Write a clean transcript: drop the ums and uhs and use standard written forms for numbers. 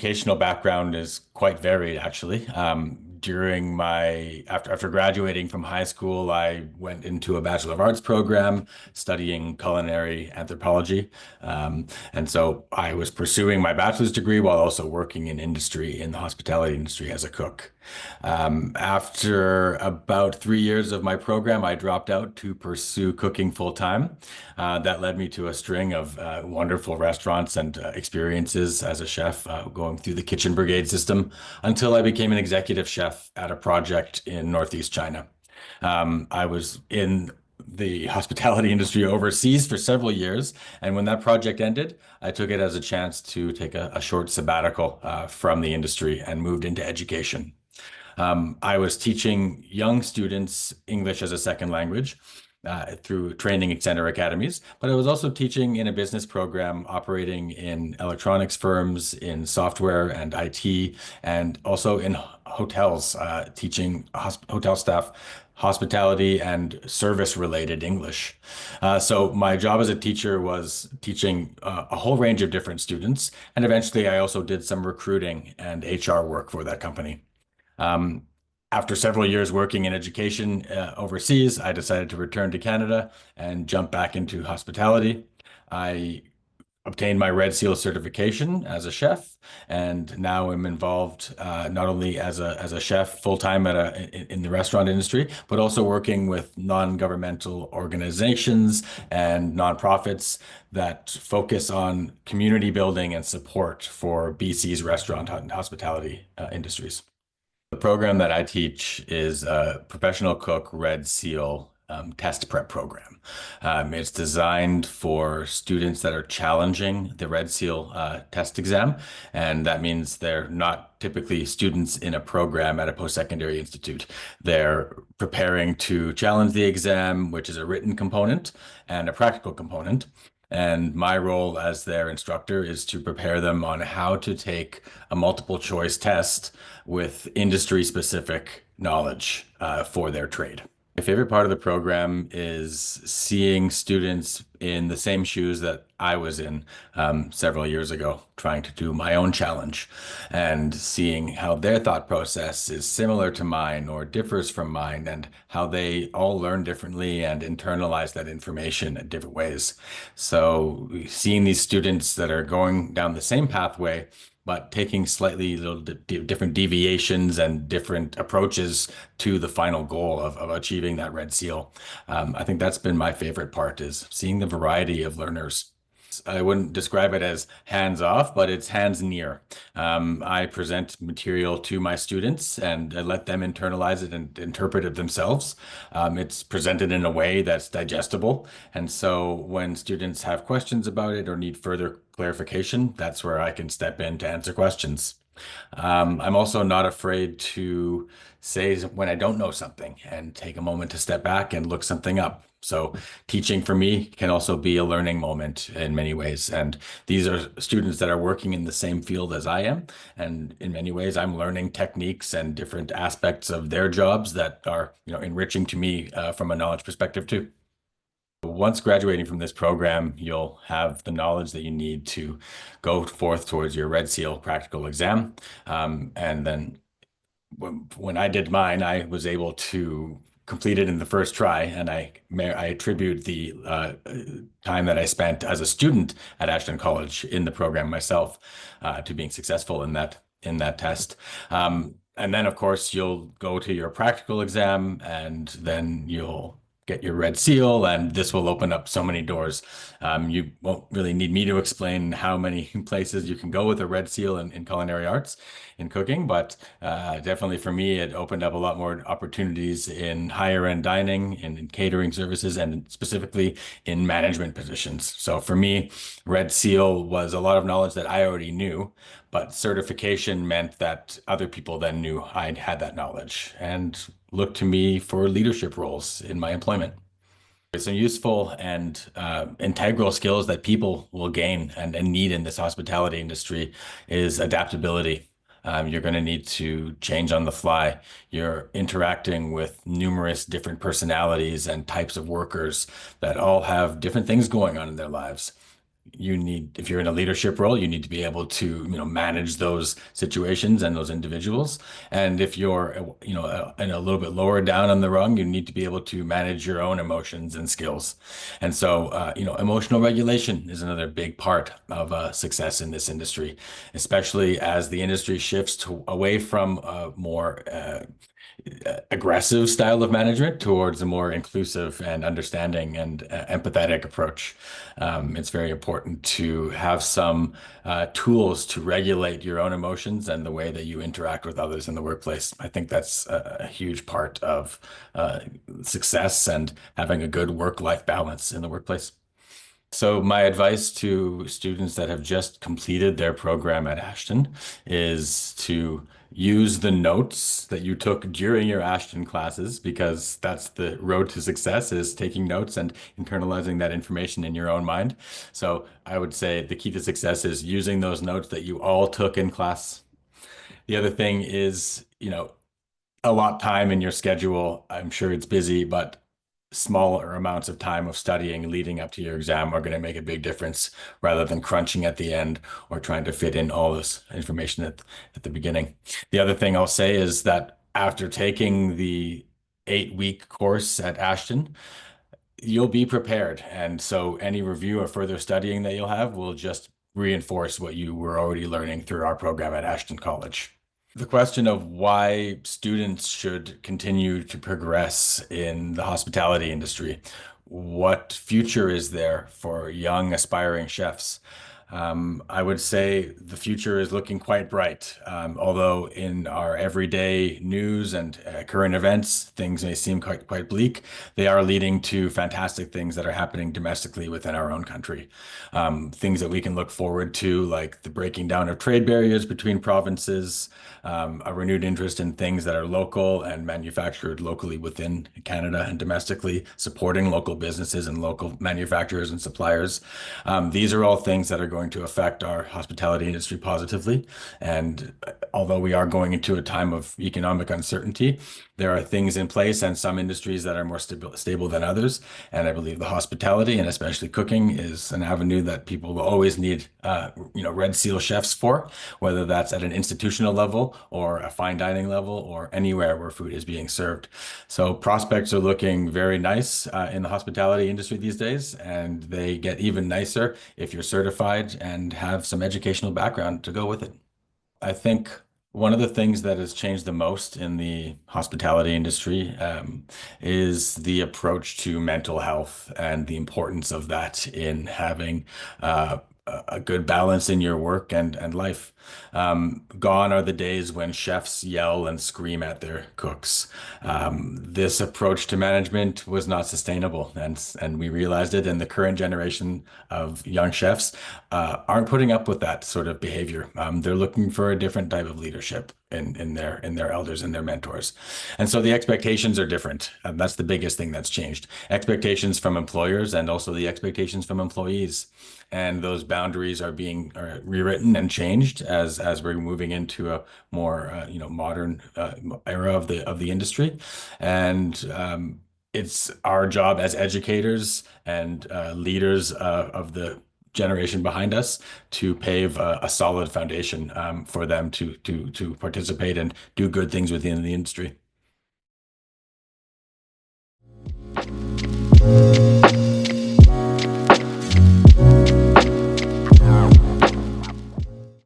educational background is quite varied, actually. After graduating from high school, I went into a Bachelor of Arts program studying culinary anthropology. And so I was pursuing my bachelor's degree while also working in industry, in the hospitality industry as a cook. After about 3 years of my program, I dropped out to pursue cooking full time. That led me to a string of wonderful restaurants and experiences as a chef, going through the kitchen brigade system until I became an executive chef at a project in Northeast China. I was in the hospitality industry overseas for several years, and when that project ended, I took it as a chance to take a short sabbatical from the industry and moved into education. I was teaching young students English as a second language through training center academies, but I was also teaching in a business program operating in electronics firms, in software and IT, and also in hotels, teaching hotel staff hospitality and service related English. So my job as a teacher was teaching a whole range of different students. And eventually I also did some recruiting and HR work for that company. Um, After several years working in education overseas, I decided to return to Canada and jump back into hospitality. I obtained my Red Seal certification as a chef, and now I'm involved not only as a chef full time in the restaurant industry, but also working with non-governmental organizations and nonprofits that focus on community building and support for BC's restaurant and hospitality industries. The program that I teach is a professional cook Red Seal test prep program. It's designed for students that are challenging the Red Seal test exam, and that means they're not typically students in a program at a post-secondary institute. They're preparing to challenge the exam, which is a written component and a practical component. And my role as their instructor is to prepare them on how to take a multiple choice test with industry specific knowledge for their trade. My favorite part of the program is seeing students in the same shoes that I was in several years ago, trying to do my own challenge and seeing how their thought process is similar to mine or differs from mine, and how they all learn differently and internalize that information in different ways. So seeing these students that are going down the same pathway but taking slightly little different deviations and different approaches to the final goal of achieving that Red Seal. I think that's been my favorite part, is seeing the variety of learners. I wouldn't describe it as hands off, but it's hands near. I present material to my students and I let them internalize it and interpret it themselves. It's presented in a way that's digestible. And so when students have questions about it or need further clarification, that's where I can step in to answer questions. I'm also not afraid to say when I don't know something and take a moment to step back and look something up. So teaching for me can also be a learning moment in many ways. And these are students that are working in the same field as I am. And in many ways, I'm learning techniques and different aspects of their jobs that are, enriching to me from a knowledge perspective too. Once graduating from this program, you'll have the knowledge that you need to go forth towards your Red Seal practical exam. And then when I did mine, I was able to complete it in the first try, and I attribute the time that I spent as a student at Ashton College in the program myself to being successful in that test. And then, of course, you'll go to your practical exam, and then you'll get your Red Seal, and this will open up so many doors. You won't really need me to explain how many places you can go with a Red Seal in culinary arts, in cooking, but definitely for me, it opened up a lot more opportunities in higher end dining and in catering services, and specifically in management positions. So for me, Red Seal was a lot of knowledge that I already knew, but certification meant that other people then knew I had that knowledge and looked to me for leadership roles in my employment. Some useful and integral skills that people will gain and need in this hospitality industry is adaptability. You're going to need to change on the fly. You're interacting with numerous different personalities and types of workers that all have different things going on in their lives. if you're in a leadership role, you need to be able to, manage those situations and those individuals. And if you're, in a little bit lower down on the rung, you need to be able to manage your own emotions and skills. And so, emotional regulation is another big part of success in this industry, especially as the industry shifts away from more aggressive style of management towards a more inclusive and understanding and empathetic approach. It's very important to have some tools to regulate your own emotions and the way that you interact with others in the workplace. I think that's a huge part of success and having a good work-life balance in the workplace. So my advice to students that have just completed their program at Ashton is to use the notes that you took during your Ashton classes, because that's the road to success, is taking notes and internalizing that information in your own mind. So I would say the key to success is using those notes that you all took in class. The other thing is, allot time in your schedule. I'm sure it's busy, but smaller amounts of time of studying leading up to your exam are going to make a big difference rather than crunching at the end or trying to fit in all this information at the beginning. The other thing I'll say is that after taking the 8-week course at Ashton, you'll be prepared. And so any review or further studying that you'll have will just reinforce what you were already learning through our program at Ashton College. The question of why students should continue to progress in the hospitality industry. What future is there for young aspiring chefs? I would say the future is looking quite bright. Although in our everyday news and current events, things may seem quite bleak, they are leading to fantastic things that are happening domestically within our own country. Things that we can look forward to, like the breaking down of trade barriers between provinces, a renewed interest in things that are local and manufactured locally within Canada and domestically, supporting local businesses and local manufacturers and suppliers. These are all things that are going to affect our hospitality industry positively. And although we are going into a time of economic uncertainty, there are things in place and some industries that are more stable than others. And I believe the hospitality and especially cooking is an avenue that people will always need, Red Seal chefs for, whether that's at an institutional level or a fine dining level or anywhere where food is being served. So prospects are looking very nice in the hospitality industry these days, and they get even nicer if you're certified and have some educational background to go with it. I think one of the things that has changed the most in the hospitality industry is the approach to mental health and the importance of that in having a good balance in your work and life. Gone are the days when chefs yell and scream at their cooks. This approach to management was not sustainable, and we realized it. And the current generation of young chefs aren't putting up with that sort of behavior. They're looking for a different type of leadership in their elders and their mentors, and so the expectations are different. That's the biggest thing that's changed. Expectations from employers and also the expectations from employees, and those boundaries are being rewritten and changed as we're moving into a more modern era of the industry. And it's our job as educators and leaders of the generation behind us to pave a solid foundation for them to participate and do good things within the industry.